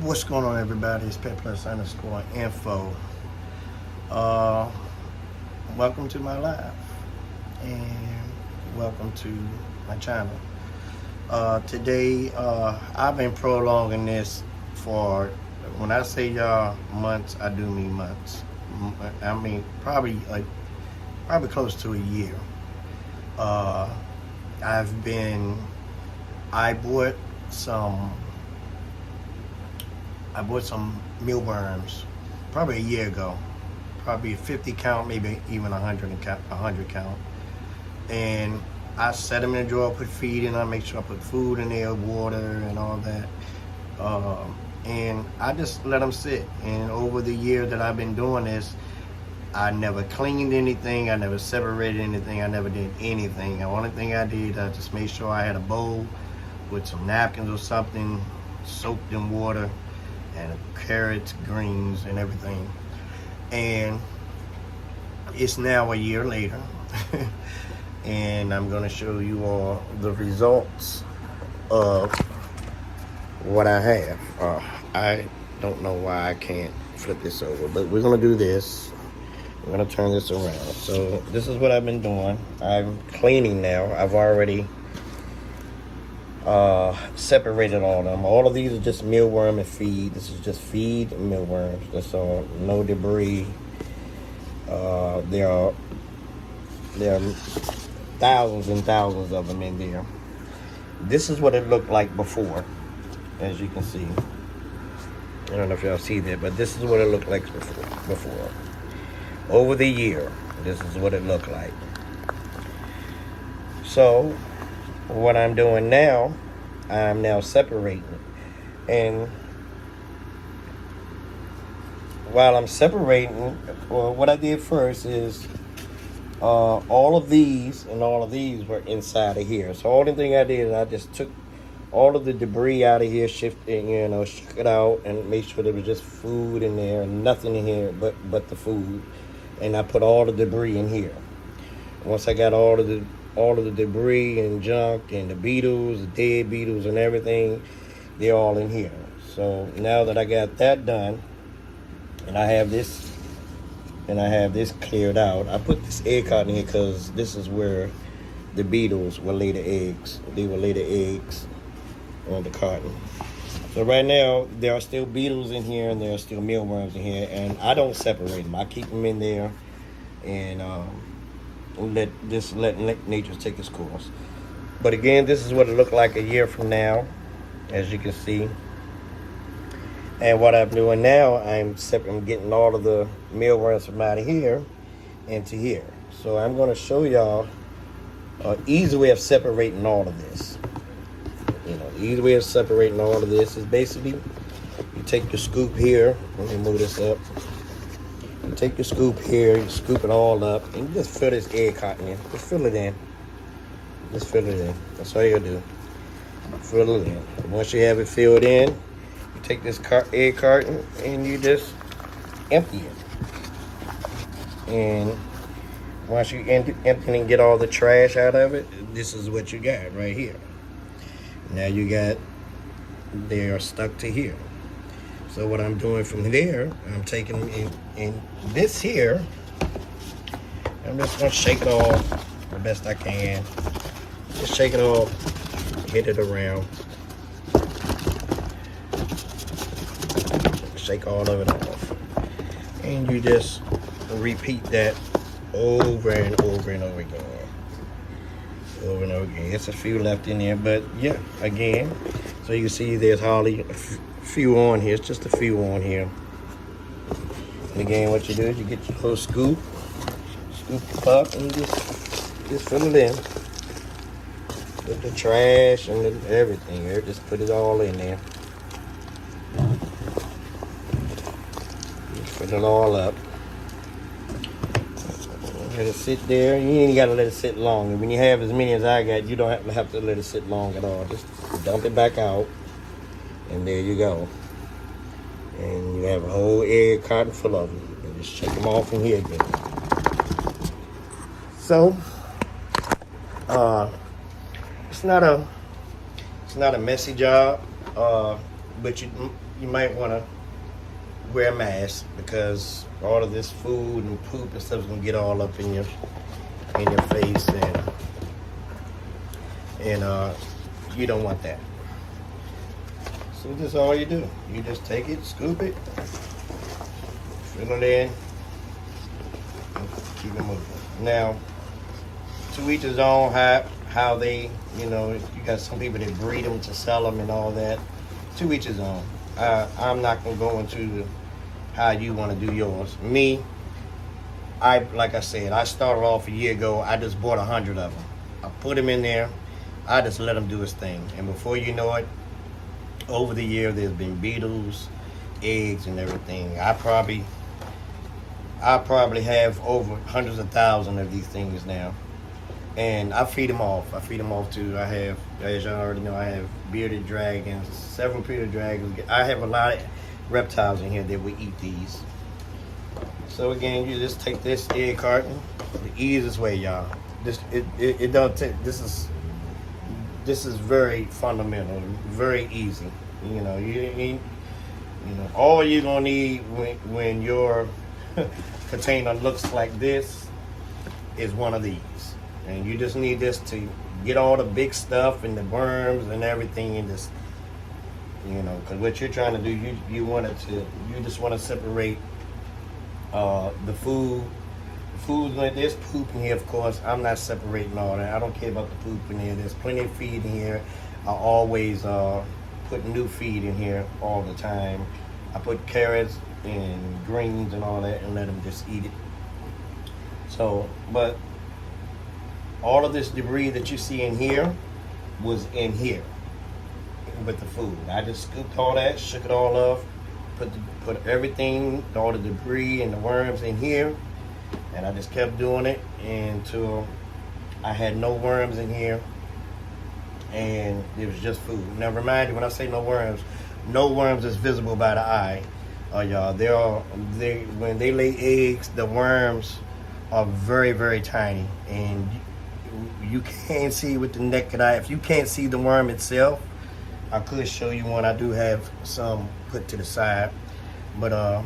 What's going on, everybody? It's Pet Plus underscore info. Uh, Welcome to my live and welcome to my channel. Today, I've been prolonging this for, when I say y'all months, I do mean months. I mean probably close to a year. Uh, I bought some mealworms probably a year ago, probably 50 count, maybe even 100 count. And I set them in a drawer, put feed in, I make sure I put food in there, water and all that. And I just let them sit. And over the year that I've been doing this, I never cleaned anything, I never separated anything, I never did anything. The only thing I did, I just made sure I had a bowl with some napkins or something, soaked in water, and carrots, greens, and everything. And it's now a year later, and I'm going to show you all the results of what I have. I don't know why I can't flip this over, but we're going to do this. I'm going to turn this around. So this is what I've been doing. I'm cleaning now. I've already separated all of them. All of these are just mealworm and feed. This is just feed and mealworms. That's all. No debris. There are thousands and thousands of them in there. This is what it looked like before, as you can see. I don't know if y'all see that, but this is what it looked like before. Over the year, this is what it looked like. So what I'm doing now, I'm now separating. And while I'm separating, well, what I did first is all of these and all of these were inside of here. So all the thing I did is I just took all of the debris out of here, shifted, shook it out, and made sure there was just food in there and nothing in here but the food. And I put all the debris in here. Once I got all of the debris and junk and the beetles, the dead beetles and everything, they're all in here. So now that I got that done, and I have this cleared out, I put this egg carton in here because this is where the beetles will lay the eggs. They will lay the eggs on the carton. So right now, there are still beetles in here and there are still mealworms in here, and I don't separate them. I keep them in there and let nature take its course. But again, this is what it looked like a year from now, as you can see. And what I'm doing now, I'm getting all of the mealworms from out of here into here. So I'm going to show y'all an easy way of separating all of this. The easy way of separating all of this is basically you take your scoop here. Let me move this up. You take your scoop here, you scoop it all up, and you just fill this egg carton in. Just fill it in. Just fill it in. That's all you gotta do. Fill it in. Once you have it filled in, you take this egg carton and you just empty it. And once you empty and get all the trash out of it, this is what you got right here. Now they are stuck to here. So what I'm doing from there, I'm taking in this here, I'm just gonna shake it off the best I can. Just shake it off, hit it around. Shake all of it off. And you just repeat that over and over and over again. Over and over again. It's a few left in there, but yeah, again, so you can see there's hardly a few on here. It's just a few on here. And again, what you do is you get your little scoop it up, and just fill it in with the trash and everything. Just put it all in there. Just fill it all up. Let it sit there. You ain't gotta let it sit long. And when you have as many as I got, you don't have to let it sit long at all. Just dump it back out, and there you go. And you have a whole egg carton full of them. And just shake them off in here again. So, it's not a messy job, but you might want to wear a mask, because all of this food and poop and stuff is gonna get all up in your face, and you don't want that. So this is all you do. You just take it, scoop it, fill it in, and keep it moving. Now, to each his own. How they, you got some people that breed them to sell them and all that. To each his own. I'm not gonna go into how you want to do yours. Me, like I said, I started off a year ago. I just bought 100 of them. I put them in there. I just let him do his thing. And before you know it, over the year, there's been beetles, eggs, and everything. I probably have over hundreds of thousands of these things now. And I feed them off. I feed them off too. I have, as y'all already know, I have bearded dragons, several bearded dragons. I have a lot of reptiles in here that would eat these. So again, you just take this egg carton, the easiest way, y'all. It don't take. This is very fundamental, very easy. All you're gonna need when your container looks like this is one of these. And you just need this to get all the big stuff and the worms and everything in this, because what you're trying to do, you just want to separate the food. Food like this, poop in here, of course. I'm not separating all that. I don't care about the poop in here. There's plenty of feed in here. I always put new feed in here all the time. I put carrots and greens and all that and let them just eat it. So, but all of this debris that you see in here was in here with the food. I just scooped all that, shook it all off, put everything, all the debris and the worms in here, and I just kept doing it until I had no worms in here, and it was just food. Now, remind you, when I say no worms is visible by the eye, y'all. When they lay eggs, the worms are very, very tiny, and you can't see with the naked eye. If you can't see the worm itself, I could show you one. I do have some put to the side, but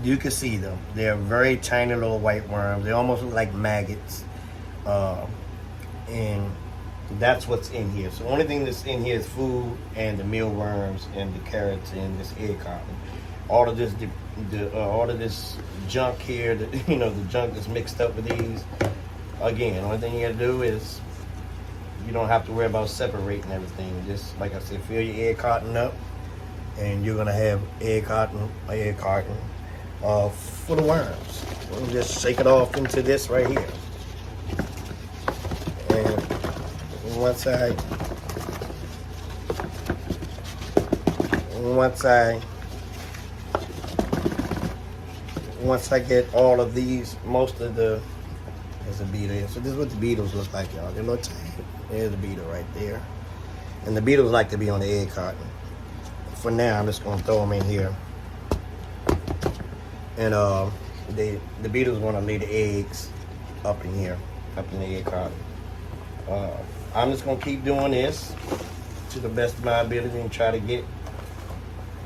you can see them. They're very tiny little white worms. They almost look like maggots, and that's what's in here. So the only thing that's in here is food and the mealworms and the carrots and this egg carton. All of this junk here, the junk that's mixed up with these. Again, the only thing you gotta do is, you don't have to worry about separating everything. Just, like I said, fill your egg carton up, and you're gonna have egg carton full of worms. And just shake it off into this right here. And once I get all of these, most of the, there's a beetle. So this is what the beetles look like, y'all. They look tiny. There's the beetle right there. And the beetles like to be on the egg carton. For now, I'm just gonna throw them in here. And the beetles want to lay the eggs up in here, up in the egg carton. I'm just gonna keep doing this to the best of my ability and try to get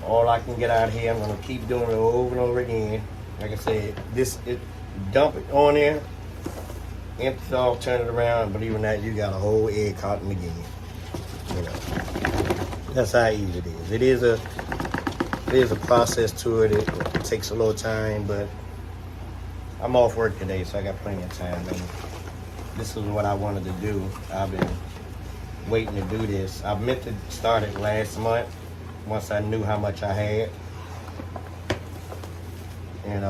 all I can get out of here. I'm gonna keep doing it over and over again. Like I said, dump it on there, empty it off, turn it around. Believe it or not, you got a whole egg carton again. That's how easy it is. It is a process to it. It takes a little time, but I'm off work today, so I got plenty of time. And this is what I wanted to do. I've been waiting to do this. I meant to start it last month once I knew how much I had. And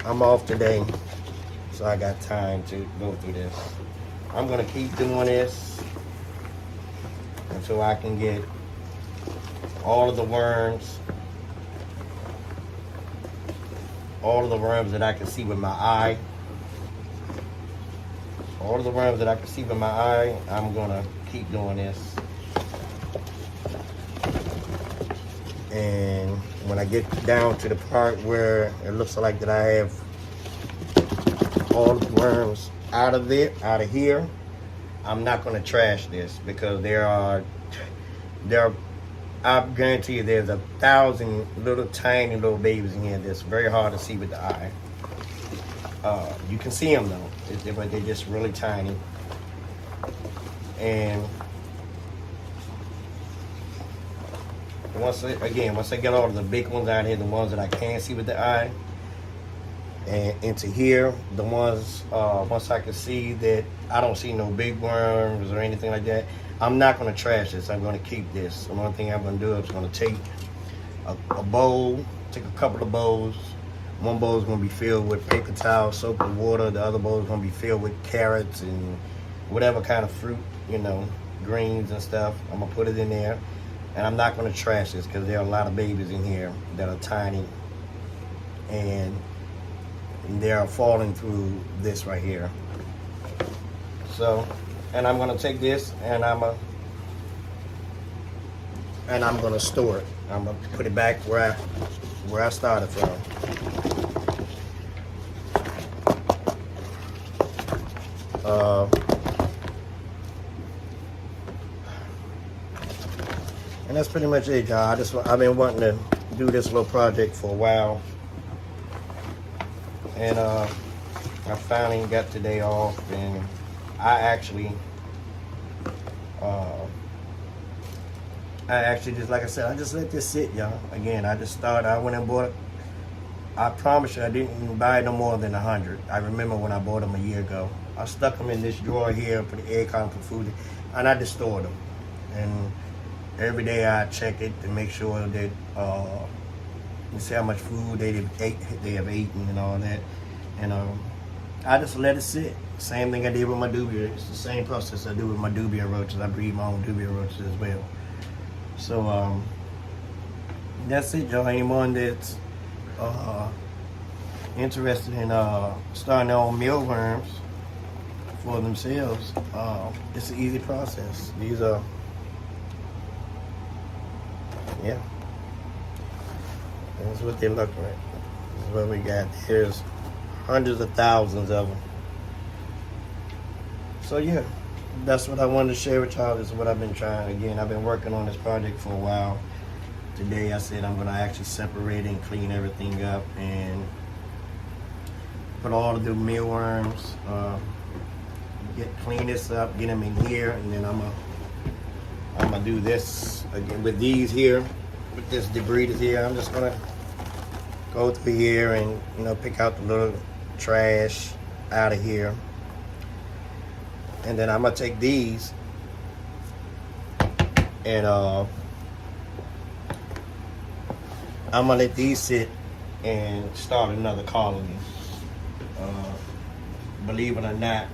I'm off today, so I got time to go through this. I'm gonna keep doing this until I can get all of the worms that I can see with my eye. All of the worms that I can see with my eye, I'm gonna keep doing this. And when I get down to the part where it looks like that I have all the worms out of here, I'm not going to trash this because there are, I guarantee you there's 1,000 little tiny little babies in here that's very hard to see with the eye. You can see them though, but they're just really tiny. And once I get all of the big ones out here, the ones that I can see with the eye, and into here, the ones, once I can see that I don't see no big worms or anything like that, I'm not going to trash this. I'm going to keep this. The one thing I'm going to do is going to take a bowl, take a couple of bowls. One bowl is going to be filled with paper towel, soap, and water. The other bowl is going to be filled with carrots and whatever kind of fruit, you know, greens and stuff. I'm going to put it in there. And I'm not going to trash this because there are a lot of babies in here that are tiny. And they're falling through this right here. So, and I'm gonna take this and I'm gonna store it. I'm gonna put it back where I started from. And that's pretty much it, y'all. I've been wanting to do this little project for a while. And I finally got today off, and I actually just, like I said, I just let this sit, y'all. Again, I went and bought it. I promise you, I didn't buy no more than 100. I remember when I bought them a year ago. I stuck them in this drawer here, put the egg on for food, and I just stored them. And every day I check it to make sure that you see how much food they have eaten and all that. And I just let it sit. Same thing I did with my dubia. It's the same process I do with my dubia roaches. I breed my own dubia roaches as well. So that's it, y'all. Anyone that's interested in starting their own mealworms for themselves, it's an easy process. These are, yeah. That's what they look like. This is what we got. Here's hundreds of thousands of them. So yeah, that's what I wanted to share with y'all. This is what I've been trying. Again, I've been working on this project for a while. Today I said I'm going to actually separate and clean everything up and put all of the mealworms, clean this up, get them in here, and then I'm gonna do this again with these here. With this debris that's here, I'm just gonna go through here and, you know, pick out the little trash out of here. And then I'm gonna take these and I'm gonna let these sit and start another colony. Believe it or not,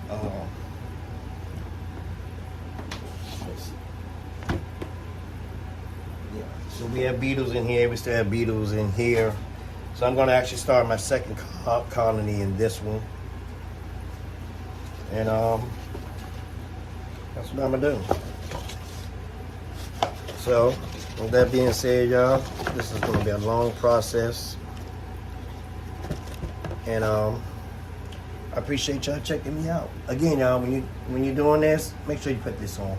so we have beetles in here. We still have beetles in here. So I'm going to actually start my second colony in this one. And that's what I'm going to do. So with that being said, y'all, this is going to be a long process. And I appreciate y'all checking me out. Again, y'all, when you're doing this, make sure you put this on.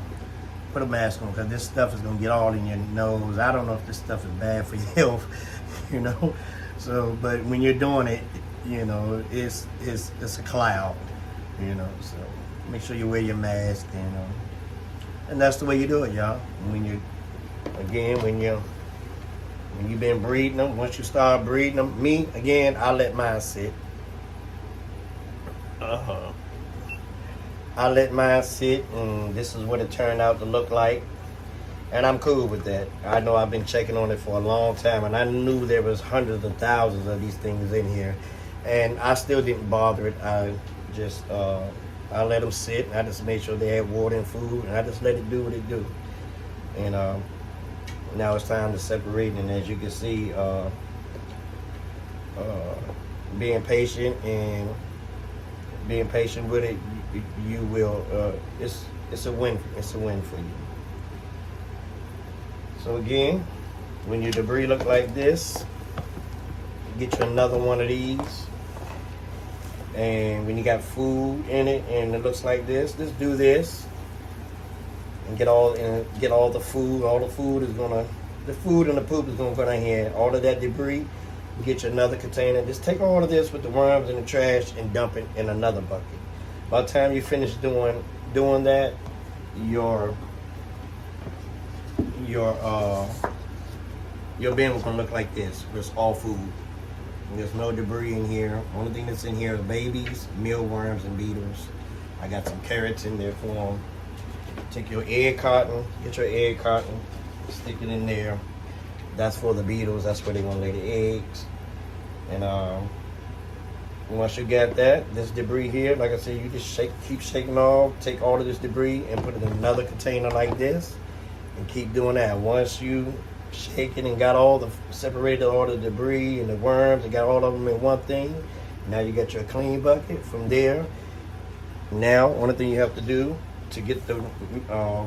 Put a mask on, because this stuff is gonna get all in your nose. I don't know if this stuff is bad for your health, you know. So, but when you're doing it, you know, it's a cloud, you know. So make sure you wear your mask, and that's the way you do it, y'all. When you've been breeding them, once you start breeding them, I let mine sit. I let mine sit, and this is what it turned out to look like. And I'm cool with that. I know I've been checking on it for a long time, and I knew there was hundreds of thousands of these things in here. And I still didn't bother it. I just, I let them sit, and I just made sure they had water and food, and I just let it do what it do. And now it's time to separate, and as you can see, being patient with it, you will. It's a win. It's a win for you. So again, when your debris look like this, get you another one of these. And when you got food in it and it looks like this, just do this. and get all the food. All the food is gonna, the food and the poop is gonna go down here. All of that debris, get you another container. Just take all of this with the worms and the trash and dump it in another bucket. By the time you finish doing that, your bin was gonna look like this. It's all food. There's no debris in here. Only thing that's in here is babies, mealworms, and beetles. I got some carrots in there for them. Take your egg carton, get your egg carton, stick it in there. That's for the beetles. That's where they want to lay the eggs. And once you get that, this debris here, like I said, you just keep shaking off, take all of this debris and put it in another container like this, and keep doing that. Once you shake it and got separated all the debris and the worms and got all of them in one thing, now you got your clean bucket. From there, now only thing you have to do to get the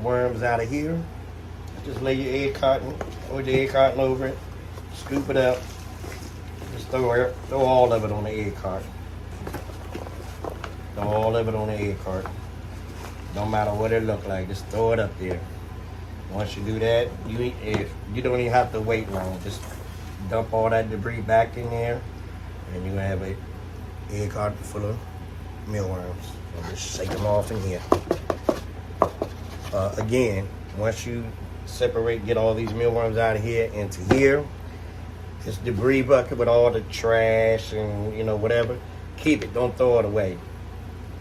worms out of here, just lay your egg carton, hold your egg carton over it, scoop it up, just throw all of it on the egg carton. Throw all of it on the egg carton. Don't matter what it look like, just throw it up there. Once you do that, you don't even have to wait long. Just dump all that debris back in there, and you're gonna have an egg carton full of mealworms. And just shake them off in here. Again, once you separate, get all these mealworms out of here into here, this debris bucket with all the trash and whatever, keep it. Don't throw it away.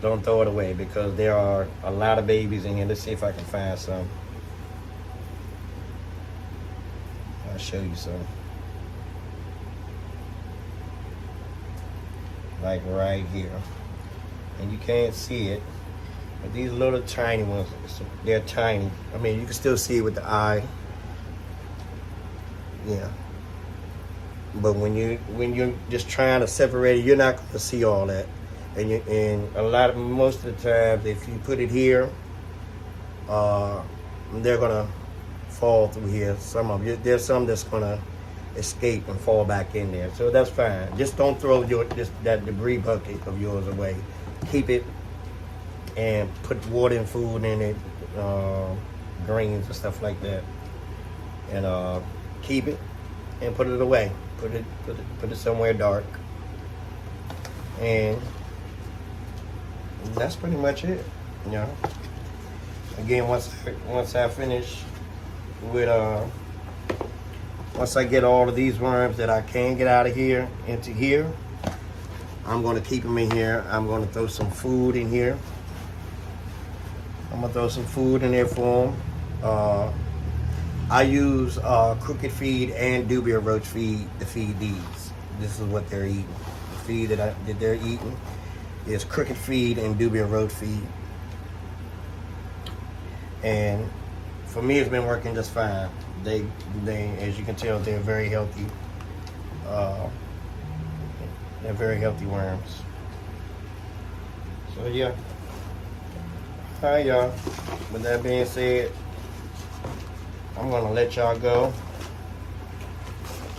Don't throw it away, because there are a lot of babies in here. Let's see if I can find some. I'll show you some. Like right here. And you can't see it, but these little tiny ones, they're tiny. I mean, you can still see it with the eye. Yeah. But when you're just trying to separate it, you're not going to see all that. And most of the times, if you put it here, they're gonna fall through here. There's some that's gonna escape and fall back in there, so that's fine. Just don't throw that debris bucket of yours away. Keep it and put water and food in it, greens and stuff like that, and keep it and put it away. Put it somewhere dark, and that's pretty much it. Again, once I finish with once I get all of these worms that I can get out of here into here, I'm going to keep them in here. I'm going to throw some food in here. I'm going to throw some food in there for them. I use crooked feed and dubia roach feed to feed these. This is what they're eating. The feed that they're eating is crooked feed and dubia roach feed. And for me, it's been working just fine. They, as you can tell, they're very healthy. They're very healthy worms. So yeah. Hi y'all. With that being said, I'm gonna let y'all go,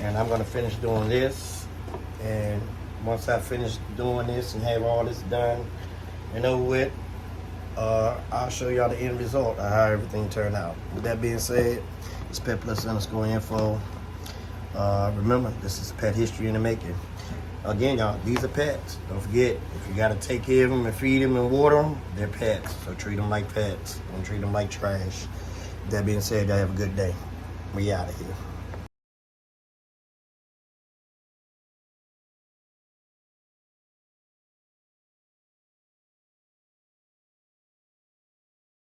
and I'm gonna finish doing this. And once I finish doing this and have all this done and over with, I'll show y'all the end result of how everything turned out. With that being said, it's pet+_info. Remember, this is pet history in the making. Again, y'all, these are pets. Don't forget, if you gotta take care of them and feed them and water them, they're pets. So treat them like pets. Don't treat them like trash. With that being said, y'all have a good day. We out of here.